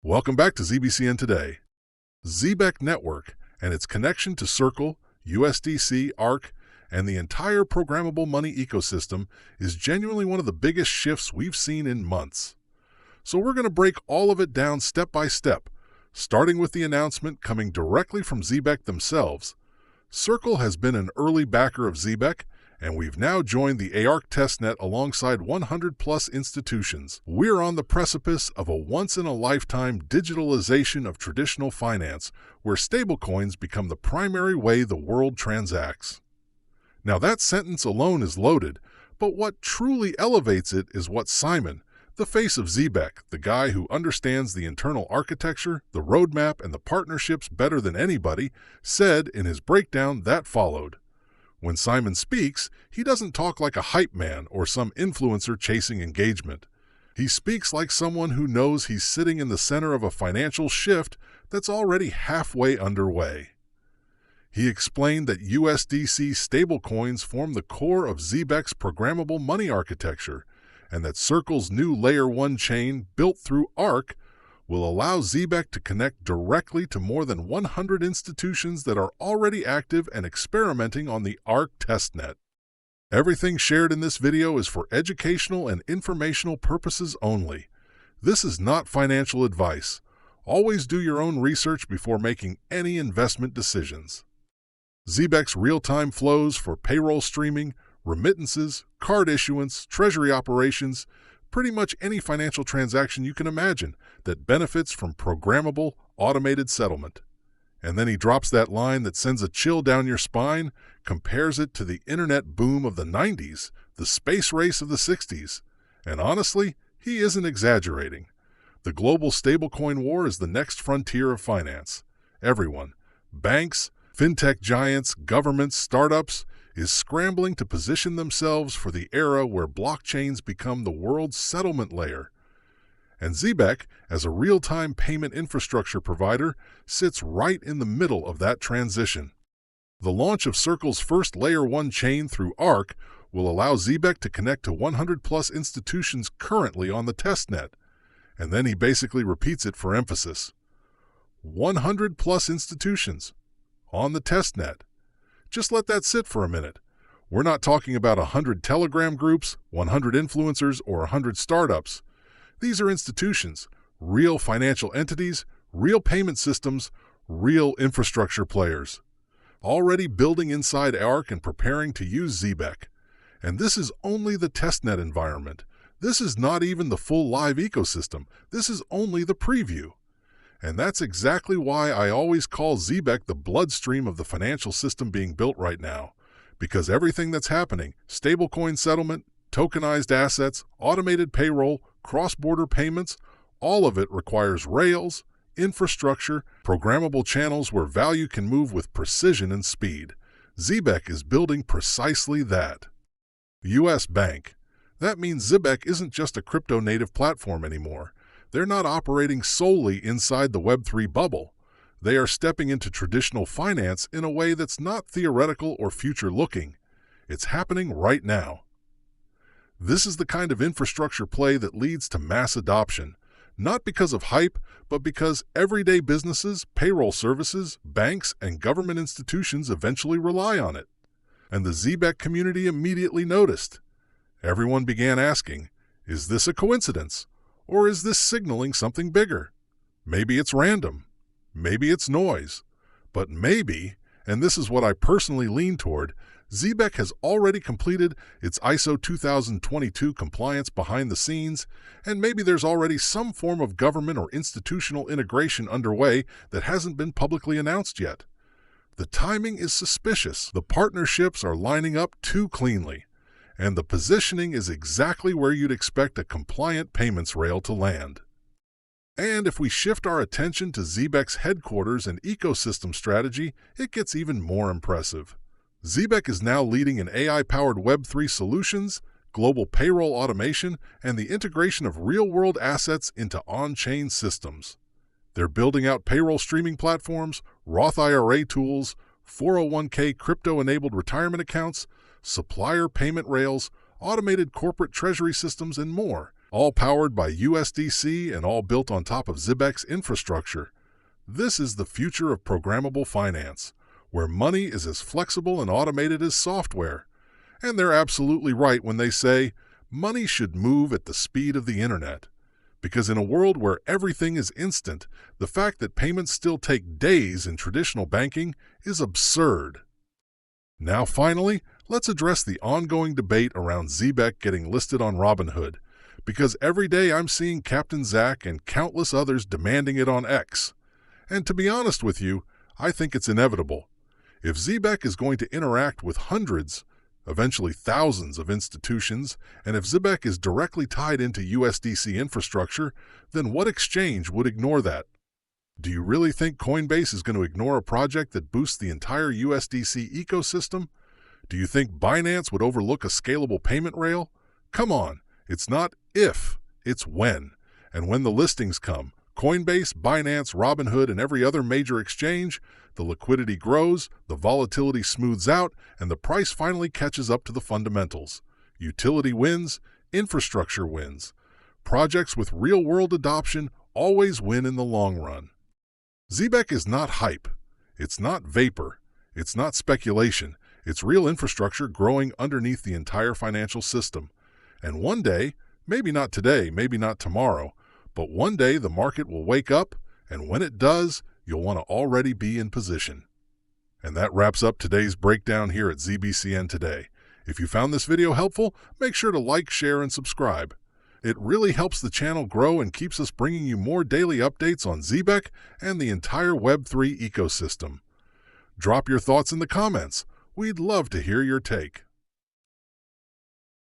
Welcome back to ZBCN Today. Zebec Network and its connection to Circle, USDC, ARC, and the entire programmable money ecosystem is genuinely one of the biggest shifts we've seen in months. So we're going to break all of it down step by step, starting with the announcement coming directly from Zebec themselves. Circle has been an early backer of Zebec, and we've now joined the ARC testnet alongside 100-plus institutions. We're on the precipice of a once-in-a-lifetime digitalization of traditional finance, where stablecoins become the primary way the world transacts. Now, that sentence alone is loaded, but what truly elevates it is what Simon, the face of Zebec, the guy who understands the internal architecture, the roadmap, and the partnerships better than anybody, said in his breakdown that followed. When Simon speaks, he doesn't talk like a hype man or some influencer chasing engagement. He speaks like someone who knows he's sitting in the center of a financial shift that's already halfway underway. He explained that USDC stablecoins form the core of Zebec's programmable money architecture, and that Circle's new Layer 1 chain, built through ARC, will allow Zebec to connect directly to more than 100 institutions that are already active and experimenting on the ARC testnet. Everything shared in this video is for educational and informational purposes only. This is not financial advice. Always do your own research before making any investment decisions. Zebec's real-time flows for payroll streaming, remittances, card issuance, treasury operations, pretty much any financial transaction you can imagine that benefits from programmable, automated settlement. And then he drops that line that sends a chill down your spine, compares it to the internet boom of the 90s, the space race of the 60s. And honestly, he isn't exaggerating. The global stablecoin war is the next frontier of finance. Everyone, banks, fintech giants, governments, startups, is scrambling to position themselves for the era where blockchains become the world's settlement layer. And Zebec, as a real-time payment infrastructure provider, sits right in the middle of that transition. The launch of Circle's first Layer 1 chain through ARC will allow Zebec to connect to 100-plus institutions currently on the testnet. And then he basically repeats it for emphasis. 100-plus institutions on the testnet. Just let that sit for a minute. We're not talking about 100 Telegram groups, 100 influencers, or 100 startups. These are institutions, real financial entities, real payment systems, real infrastructure players, already building inside ARC and preparing to use Zebec. And this is only the testnet environment. This is not even the full live ecosystem. This is only the preview. And that's exactly why I always call Zebec the bloodstream of the financial system being built right now. Because everything that's happening, stablecoin settlement, tokenized assets, automated payroll, cross-border payments, all of it requires rails, infrastructure, programmable channels where value can move with precision and speed. Zebec is building precisely that. U.S. Bank. That means Zebec isn't just a crypto-native platform anymore. They're not operating solely inside the Web3 bubble. They are stepping into traditional finance in a way that's not theoretical or future-looking. It's happening right now. This is the kind of infrastructure play that leads to mass adoption, not because of hype, but because everyday businesses, payroll services, banks, and government institutions eventually rely on it. And the Zebec community immediately noticed. Everyone began asking, is this a coincidence? Or is this signaling something bigger? Maybe it's random. Maybe it's noise. But maybe, and this is what I personally lean toward, Zebec has already completed its ISO 2022 compliance behind the scenes, and maybe there's already some form of government or institutional integration underway that hasn't been publicly announced yet. The timing is suspicious. The partnerships are lining up too cleanly. And the positioning is exactly where you'd expect a compliant payments rail to land. And if we shift our attention to Zebec's headquarters and ecosystem strategy, it gets even more impressive. Zebec is now leading in AI-powered Web3 solutions, global payroll automation, and the integration of real-world assets into on-chain systems. They're building out payroll streaming platforms, Roth IRA tools, 401k crypto-enabled retirement accounts, supplier payment rails, automated corporate treasury systems, and more. all powered by USDC and all built on top of Zebec's infrastructure. This is the future of programmable finance, where money is as flexible and automated as software. And they're absolutely right when they say money should move at the speed of the internet. Because in a world where everything is instant, the fact that payments still take days in traditional banking is absurd. Now finally, let's address the ongoing debate around Zebec getting listed on Robinhood, because every day I'm seeing Captain Zach and countless others demanding it on X. And to be honest with you, I think it's inevitable. If Zebec is going to interact with hundreds, eventually thousands of institutions, and if Zebec is directly tied into USDC infrastructure, then what exchange would ignore that? Do you really think Coinbase is going to ignore a project that boosts the entire USDC ecosystem? Do you think Binance would overlook a scalable payment rail? Come on, it's not if, it's when. And when the listings come, Coinbase, Binance, Robinhood, and every other major exchange, the liquidity grows, the volatility smooths out, and the price finally catches up to the fundamentals. Utility wins, infrastructure wins. Projects with real-world adoption always win in the long run. Zebec is not hype. It's not vapor. It's not speculation. It's real infrastructure growing underneath the entire financial system. And one day, maybe not today, maybe not tomorrow, but one day the market will wake up, and when it does, you'll want to already be in position. And that wraps up today's breakdown here at ZBCN Today. If you found this video helpful, make sure to like, share, and subscribe. It really helps the channel grow and keeps us bringing you more daily updates on Zebec and the entire Web3 ecosystem. Drop your thoughts in the comments. We'd love to hear your take.